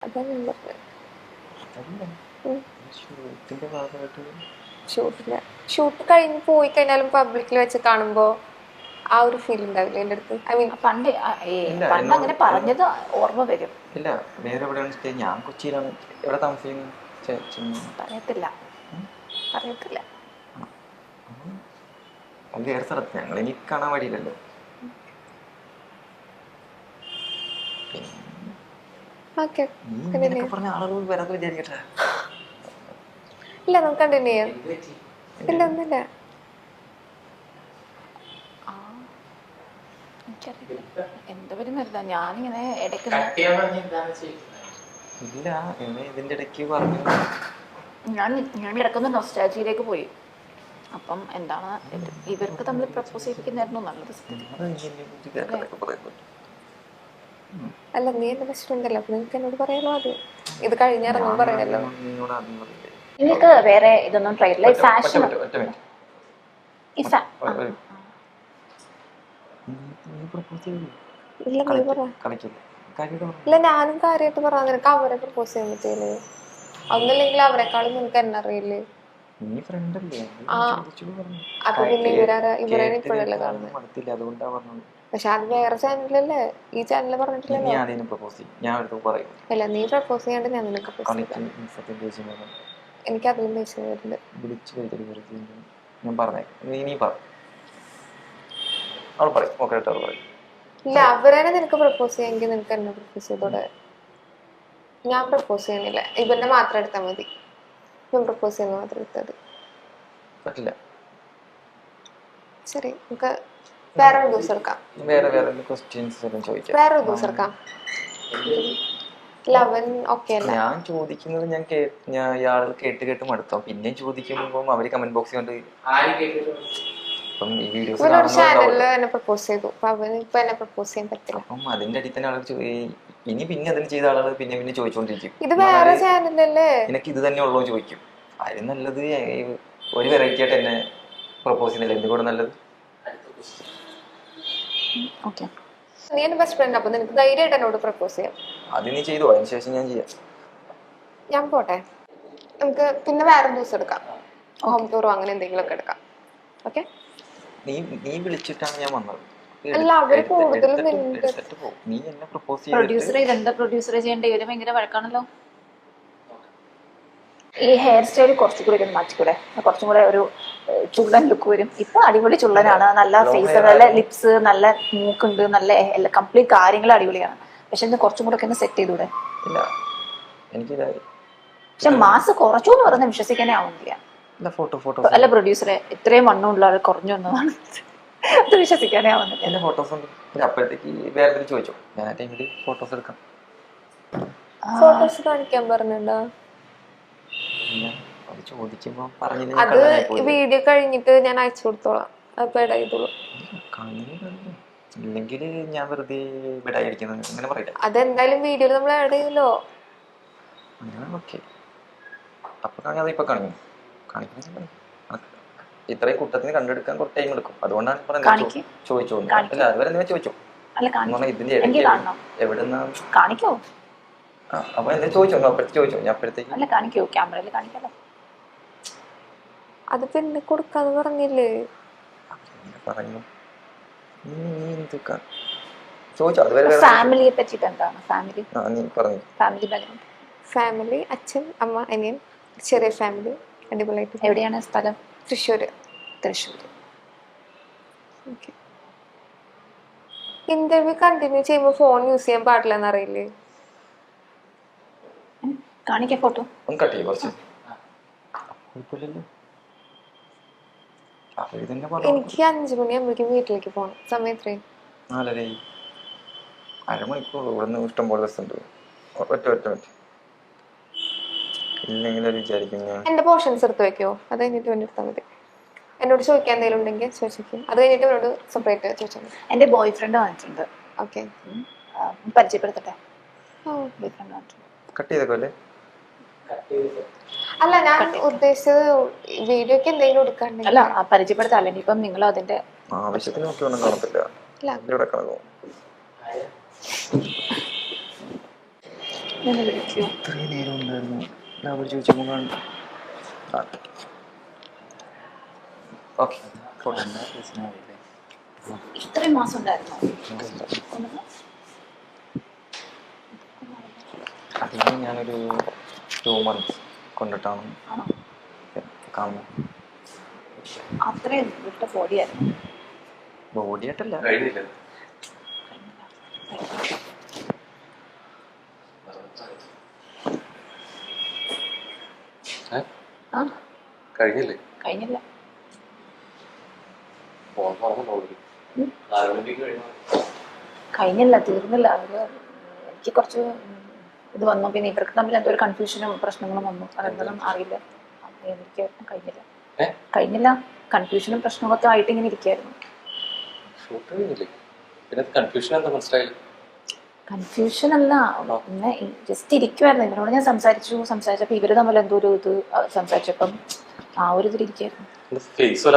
അതാ ഞാൻ പറഞ്ഞത്. ഷൂട്ട് കഴിഞ്ഞ് പോയി കഴിഞ്ഞാലും പബ്ലിക്കിൽ വെച്ച് കാണുമ്പോ ആ ഒരു ഫീൽ ഉണ്ടാവില്ല എൻ്റെ അടുത്ത്. ഐ മീൻ പണ്ട് അങ്ങനെ പറഞ്ഞത് ഓർമ്മ വരും. ഇല്ല, വേറെ എവിടെയാണ് സ്റ്റേ? ഞാൻ കൊച്ചിയിലാണ്. എവിടെ താമസിക്കുന്നത്? പറയത്തില്ല. വേറെ സ്ഥലത്ത്. ഞങ്ങൾ എനിക്ക് കാണാൻ വഴിയില്ലല്ലോ. പറഞ്ഞ ആളുകൾ വരാതെ വിചാരിക്കട്ടെ. ഇല്ല, നമുക്ക് കണ്ടിന്യൂ ചെയ്യാം. ഇല്ല, ഒന്നുമില്ല. എന്താ വരുന്നില്ല, ഞാനിങ്ങനെ ഇടയ്ക്ക് ഇല്ല, ഇതിന്റെ ഇടയ്ക്ക് പറഞ്ഞു. ഞാൻ ഇടയ്ക്കൊന്ന് നൊസ്റ്റാൾജിയിലേക്ക് പോയി. അപ്പം എന്താണ് ഇവർക്ക് തമ്മിൽ പ്രപ്പോസ് ചെയ്തിരിക്കുന്നതായിരുന്നു നല്ലത്. അല്ല, നീ എന്റെ ബെസ്റ്റ് ഫ്രണ്ട് അല്ല, അപ്പൊ നിനക്ക് എന്നോട് പറയാലോ. അത് ഇത് കഴിഞ്ഞിറങ്ങും പറയാലോ. നിങ്ങൾക്ക് വേറെ ഇതൊന്നും ട്രൈ ചെയ്യില്ല? ഫാഷൻ ഇല്ല, ഞാനും കാര്യമായിട്ട് പറയാൻ നിനക്ക് അവരെ പ്രപ്പോസ് ചെയ്യാൻ പറ്റില്ലേ? ഒന്നില്ലെങ്കിൽ അവരെക്കാളും നിനക്ക് എന്നെ അറിയില്ലേ? അപ്പൊ പിന്നെ ഇവരെ ഇപ്പോഴല്ലേ കാണുന്നത്? പക്ഷെ അത് വേറെ ചാനലല്ലേ, ഈ ചാനലിൽ പറഞ്ഞിട്ടില്ലല്ലോ. അല്ല, നീ പ്രപ്പോസ് ചെയ്യാണ്ട് ഞാൻ നിനക്ക് എനിക്ക് അതിലും പൈസ വരുന്നുണ്ട്. ഇല്ല, അവരെ നിനക്ക് പ്രപ്പോസ് ചെയ്യാമെങ്കിൽ നിനക്ക് എന്നെ പ്രപ്പോസ് ചെയ്തോടെ. ഞാൻ പ്രപ്പോസ് ചെയ്യണില്ല, ഇവന്റെ മാത്രം എടുത്താൽ മതി. ഞാൻ പ്രപ്പോസ് ചെയ്യുന്ന മാത്രം എടുത്താൽ മതി. ശരി, നമുക്ക് വേറൊരു ദിവസം എടുക്കാം. വേറൊരു ദിവസം എടുക്കാം. ഞാൻ ചോദിക്കുന്നത് ഞാൻ ഇയാൾ കേട്ട് മടുത്തോ? പിന്നെ ചോദിക്കുമ്പോ അവര് കമന്റ് ബോക്സിൽ കൊണ്ട് അപ്പം അതിന്റെ അടിയിൽ തന്നെ ആളുകൾ പിന്നെ അതിന് ചെയ്ത ആളുകൾ പിന്നെ ചോദിച്ചോണ്ടിരിക്കും. നിനക്ക് ഇത് തന്നെ ഉള്ളോ ചോദിക്കും. അതിന് നല്ലത് ഒരു വെറൈറ്റി ആയിട്ട് എന്നെ പ്രപ്പോസ് ചെയ്യുന്നില്ല. എന്തുകൂടെ നല്ലത്. നീ എന്റെ ബെസ്റ്റ് ഫ്രണ്ട്, അപ്പൊ നിനക്ക് ധൈര്യമായിട്ട് എന്നോട് പ്രപ്പോസ് ചെയ്യാം. അത് നീ ചെയ്തോ, അതിന് ശേഷം ഞാൻ ചെയ്യാം. ഞാൻ പോട്ടെ, നമുക്ക് പിന്നെ വേറെ ദിവസം എടുക്കാം. ഹോം ടൂറോ അങ്ങനെ എന്തെങ്കിലും ഒക്കെ എടുക്കാം. ഓക്കെ, നീ വിളിച്ചിട്ടാണ് ഞാൻ വന്നത്. അല്ല, അവര് കൂടുതലും നീ എന്നെ പ്രപ്പോസ് പ്രൊഡ്യൂസർ ചെയ്യേണ്ട ഇവര് ഭയങ്കര വഴക്കാണല്ലോ. ഈ ഹെയർ സ്റ്റൈൽ കുറച്ചുകൂടി ഒന്ന് മാറ്റിക്കൂടെ? കുറച്ചും കൂടെ ഒരു ചുള്ളൻ ലുക്ക് വരും. ഇപ്പൊ അടിപൊളി ചുള്ളനാണ്, നല്ല ഫേസ്, നല്ല ലിപ്സ്, നല്ല മൂക്കുണ്ട്, നല്ല കംപ്ലീറ്റ് കാര്യങ്ങൾ അടിപൊളിയാണ്. പക്ഷെ ഇത് കുറച്ചും കൂടെ ഒക്കെ ഒന്ന് സെറ്റ് ചെയ്തൂടെ? പക്ഷെ മാസ് കുറച്ചു എന്ന് പറയുന്നത് വിശ്വസിക്കാനേ ആവുന്നില്ല. അല്ല പ്രൊഡ്യൂസറെ, ഇത്രയും വണ്ണമുള്ള ആൾ കുറഞ്ഞു വന്നതാണ്, അത് വിശ്വസിക്കാനേ ആവുന്നില്ല. ഫോട്ടോസ് കാണിക്കാൻ പറഞ്ഞിട്ടുണ്ടോ? അത് വീഡിയോ കഴിഞ്ഞിട്ട് ഞാൻ അയച്ചു കൊടുത്തോളാം. അപ്പൊ ഇടയിട്ടോളൂ. അതെന്തായാലും വീഡിയോയിൽ നമ്മൾ ആഡ് ചെയ്യല്ലോ. ഇത്രയും കൂട്ടത്തിന് കണ്ടെടുക്കാൻ കുറച്ച് ടൈം എടുക്കും. അതുകൊണ്ടാണ് ചോദിച്ചോ. അതുവരെ നിങ്ങൾ ചോദിച്ചോ. എവിടെന്നാ കാണിക്കോ? അപ്പൊ എന്നെ ചോദിച്ചോ. ഞാൻ അപ്പോഴത്തേക്ക് അല്ല കാണിക്കോ, ക്യാമറയിൽ കാണിക്കാലോ. അത് പിന്നെ കൊടുക്കാന്ന് പറഞ്ഞില്ലേ? പറഞ്ഞു. ഫാമിലിയെ പറ്റിട്ട് എന്താണ്? ഫാമിലി അച്ഛൻ, അമ്മ, അനിയൻ, ചെറിയ ഫാമിലി, അടിപൊളിയായിട്ട്. എവിടെയാണ് സ്ഥലം? തൃശ്ശൂർ. ഇന്റർവ്യൂ കണ്ടിന്യൂ ചെയ്യുമ്പോ ഫോൺ യൂസ് ചെയ്യാൻ പാടില്ലെന്ന് അറിയില്ലേ? കാണിക്കാൻ ഫോട്ടോ എനിക്ക് 5 മണിയാകുമ്പോഴേക്കും വീട്ടിലേക്ക് പോകണം. സമയം എത്രയും 4:30. അരമണിക്കൂർ ഇവിടുന്ന് ഇഷ്ടം പോലെ ഉണ്ട്. എന്റെ പോർഷൻസ് എടുത്ത് വെക്കോ? അത് കഴിഞ്ഞിട്ട് വേണ്ടി എടുത്താൽ മതി. എന്നോട് ചോദിക്കാൻ എന്തെങ്കിലും ഉണ്ടെങ്കിൽ ചോദിക്കും. അത് കഴിഞ്ഞിട്ട് എന്നോട് സെപ്പറേറ്റ് ചോദിച്ചാൽ മതി. എന്റെ ബോയ് ഫ്രണ്ട് വന്നിട്ടുണ്ട്. ഓക്കെ, പരിചയപ്പെടുത്തട്ടെ. അല്ല ഞാൻ ഉദ്ദേശിച്ചത് വീഡിയോക്ക് എന്തെങ്കിലും എടുക്കാണ്ടെങ്കിൽ. അല്ല, പരിചയപ്പെടുത്താം. അല്ലെങ്കിൽ ഇപ്പം നിങ്ങൾ അതിന്റെ ആവശ്യത്തിന് എന്നെ വിളിക്കൂ. ഇത്രയും നേരം ഉണ്ടായിരുന്നു അവർ ചോദിച്ചപ്പോൾ ഓക്കെ ഇത്രയും മാസം ഉണ്ടായിരുന്നോ? അതിന് ഞാനൊരു 2 months കൊണ്ടിട്ടാണ് ആണോ? കാണുന്നത്. അത്രയും വിട്ട ബോഡിയായിരുന്നു. ബോഡിയായിട്ടല്ല, കഴിഞ്ഞില്ല. ആ കഴിഞ്ഞില്ലേ? കഴിഞ്ഞില്ല. കഴിഞ്ഞില്ല, തീർന്നില്ല. അവര് എനിക്ക് കുറച്ച് ഇത് വന്നു. പിന്നെ ഇവർക്ക് തമ്മിൽ എന്തോ ഒരു കൺഫ്യൂഷനും പ്രശ്നങ്ങളും വന്നു. അതെന്താണെന്ന് അറിയില്ല. എനിക്ക് കഴിഞ്ഞില്ല. കഴിഞ്ഞില്ല, കൺഫ്യൂഷനും പ്രശ്നങ്ങളൊക്കെ ആയിട്ട് ഇങ്ങനെ ഇരിക്കുകയായിരുന്നു. കൺഫ്യൂഷൻ അല്ല, പിന്നെ ജസ്റ്റ് ഇരിക്കുവായിരുന്നു. ഇവരോട് ഞാൻ സംസാരിച്ചപ്പോൾ ഇവര് തമ്മിൽ എന്തോ ഒരു ഇത് സംസാരിച്ചപ്പം ആ ഒരു ഇതിലിരിക്കായിരുന്നു. ഫേസും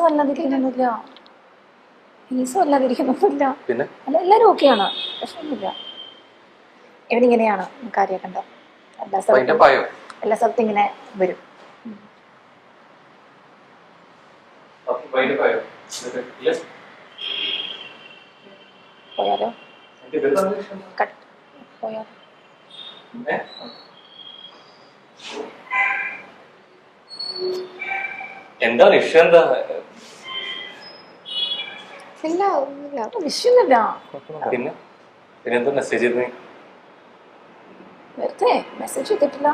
അല്ലാതിരിക്കുന്നൊന്നുമില്ല. അല്ല, എല്ലാരും ഓക്കെയാണ്, പ്രശ്നമൊന്നുമില്ല. ഇവനിങ്ങനെയാണ് കാര്യമാക്കണ്ട. എല്ലാ സ്ഥലത്തും ഇങ്ങനെ വരും. പോയാലോ? പോയാലോ? എന്താണ് ഇഷ്യൂ? എന്താ ഇല്ല, ഒന്നുമില്ല. വിഷയൊന്നുമില്ല. പിന്നെ പിന്നെന്താ മെസ്സേജ് ചെയ്തേ? വെറുതെ മെസ്സേജ് ചെയ്തിട്ടില്ല.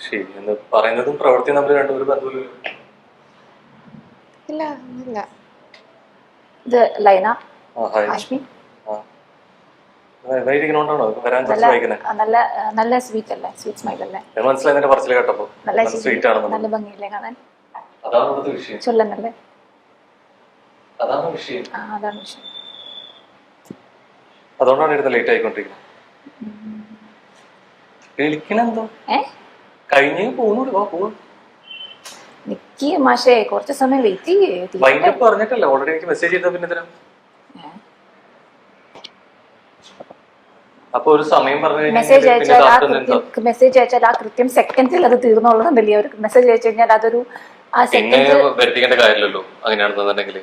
ശരി, എന്ന് പറയുന്നതും പ്രവൃത്തിയും തമ്മിൽ രണ്ടുപേരും ബന്ധമില്ല. ഇല്ല, ഒന്നുമില്ല. ഇത് ലൈന, ഹാഷ്മി. നല്ല സ്വീറ്റ് അല്ലേ? സ്വീറ്റ് സ്മൈൽ അല്ലേ? മനസ്സിലായി പറച്ചിൽ കേട്ടപ്പോ. നല്ല ഭംഗിയില്ലേ കാണാൻ? ചൊല്ലന്നല്ലേ? അതാണ് വിഷയം. അതാണ് വിഷയം. അതുകൊണ്ടാണ് ഇരുന്ന് ലേറ്റ് ആയിക്കൊണ്ടിരിക്കുന്നത്. വിളിക്കണെന്തോ കഴിഞ്ഞ് പോകുന്നു. നിക്ക് മാഷേ, കുറച്ച് സമയം വെയിറ്റ് ചെയ്യേ. പറഞ്ഞിട്ടല്ലേ ഓൾറെഡി എനിക്ക് മെസ്സേജ് ചെയ്ത. പിന്നെ എന്തിനാ അപ്പൊ ഒരു സമയം പറഞ്ഞു? മെസ്സേജ് അയച്ചാൽ ആ കൃത്യം സെക്കൻഡിൽ അത് തീർന്നുള്ളതല്ലേ? അവർക്ക് മെസ്സേജ് അയച്ചു കഴിഞ്ഞാൽ അതൊരു വരുത്തിക്കേണ്ട കാര്യമില്ലല്ലോ അങ്ങനെയാണെന്നുണ്ടെങ്കിൽ.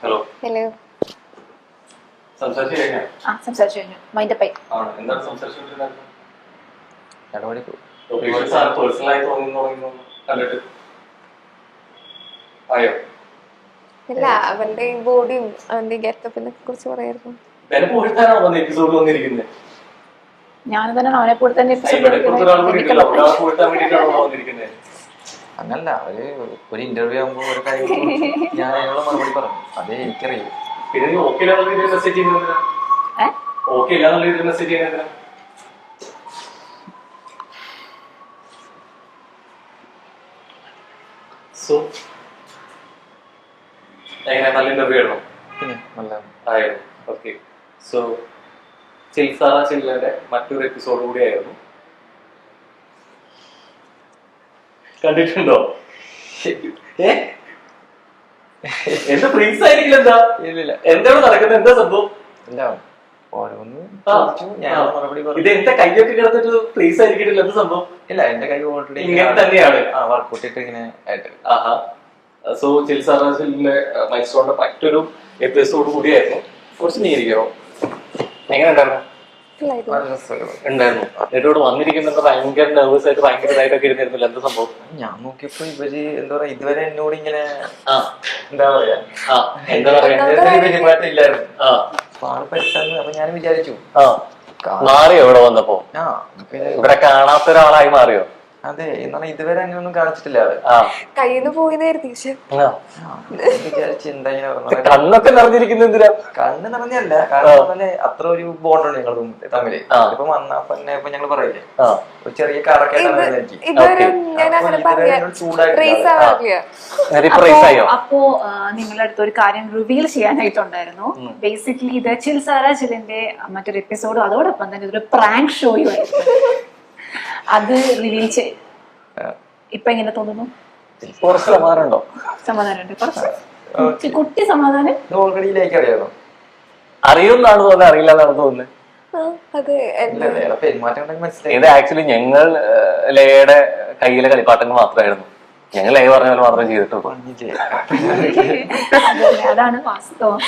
ഹലോ. സംസാരിച്ചു കഴിഞ്ഞു. മൈൻഡപ്പ് ആയി. എന്താണ് സംസാരിച്ചുകൊണ്ടിരുന്നത്? ഇല്ല, അവന്റെ ബോഡിയും അവന്റെ ഗെറ്റപ്പിനെ കുറിച്ച് പറയായിരുന്നു. ഞാൻ തന്നെ അവനെ കൂടെ തന്നെ അങ്ങനല്ല, ഒരു ഇന്റർവ്യൂ ആകുമ്പോ ഒരു കാര്യം ഞാൻ അതിനുള്ള മറുപടി പറഞ്ഞു. അതേ എനിക്കറിയാം. നല്ല ഇന്റർവ്യൂ ആയിരുന്നു. ഓക്കെ. സോ ചിൽസാറ ചില്ലയുടെ മറ്റൊരു എപ്പിസോഡ് കൂടിയായിരുന്നു. കണ്ടിട്ടുണ്ടോ? എന്താ ഫ്രീസ് ആയിരിക്കില്ല? എന്താ എന്താണ് നടക്കുന്നത്? എന്താ സംഭവം? ഇതെന്താ കൈയൊക്കെ കിടന്നിട്ട് ഫ്രീസ് ആയിരിക്കില്ല? എന്താ സംഭവം? ഇല്ല, എന്റെ കൈ ഓൾറെഡി ഇങ്ങനെ തന്നെയാണ് വർക്കൗട്ട് ഇട്ട് ഇങ്ങനെ ആയിട്ട്. സോ ചിൽസാറിന്റെ മൈൽസ്റ്റോണിന്റെ മറ്റൊരു എപ്പിസോഡ് കൂടിയായിരുന്നു. കുറച്ച് നീരിക്കോ എങ്ങനെ ഉണ്ടായിരുന്നു? ഉണ്ടായിരുന്നു. എന്നിട്ടോട് വന്നിരിക്കുന്നത് ഭയങ്കര നെർവസ് ആയിട്ട് ഭയങ്കര ഇതായിട്ടൊക്കെ ഇരുന്നിരുന്നില്ല. എന്താ സംഭവം? ഞാൻ നോക്കിയപ്പോ ഇവര് എന്താ പറയാ, ഇതുവരെ എന്നോട് ഇങ്ങനെ എന്താ പറയാ ഇല്ലായിരുന്നു. അപ്പൊ ഞാൻ വിചാരിച്ചു മാറിയോ ഇവിടെ വന്നപ്പോ? ഇവിടെ കാണാത്ത ഒരാളായി മാറിയോ? അതെ, എന്നാണ് ഇതുവരെ അങ്ങനെയൊന്നും കാണിച്ചിട്ടില്ല. കയ്യിന്ന് പോയിന്നായിരുന്നു. വിചാരിച്ച് എന്താ കണ്ണൊക്കെ നിറഞ്ഞിരിക്കുന്ന എന്തിനാ? കണ്ണ് നിറഞ്ഞല്ല, കാരണം അത്ര ഒരു ബോണ്ടുണ്ട് ഞങ്ങൾ തമ്മില്. ഇപ്പൊ വന്നാ പിന്നെ ഇപ്പൊ ഞങ്ങള് പറയില്ലേ, ഒരു ചെറിയ കറക്കായിട്ടാണ് അപ്പോ നിങ്ങളുടെ അടുത്ത് ഒരു കാര്യം റിവീൽ ചെയ്യാനായിട്ടുണ്ടായിരുന്നു. ബേസിക്കലി ഇത് ചിൽസാറ ചിലിന്റെ മറ്റൊരു എപ്പിസോഡും അതോടൊപ്പം തന്നെ ഇതൊരു പ്രാങ്ക് ഷോയും ആയിരുന്നു. അത് റിവീൽ ഇപ്പൊ എങ്ങനെ തോന്നുന്നു? കുറച്ച് സമാധാനം ഉണ്ടോ? സമാധാനമുണ്ട് കുറച്ച് കുട്ടി സമാധാനം. ഇത് ഓൾറെഡി ലേക്ക് അറിയാമോ? അറിയുമെന്നാണ് തോന്നുന്നത്, അറിയില്ല എന്നാണ് തോന്നുന്നത്. അത് പെരുമാറ്റം ഉണ്ടെങ്കിൽ മനസ്സിലായി. ഇത് ആക്ച്വലി ഞങ്ങൾ ലയയുടെ കയ്യിലെ കളിപ്പാട്ടങ്ങൾ മാത്രമായിരുന്നു. ഞങ്ങൾ ലയ പറഞ്ഞ പോലെ മാത്രമേ ചെയ്തിട്ടുള്ളൂ. അതാണ് വാസ്തവം.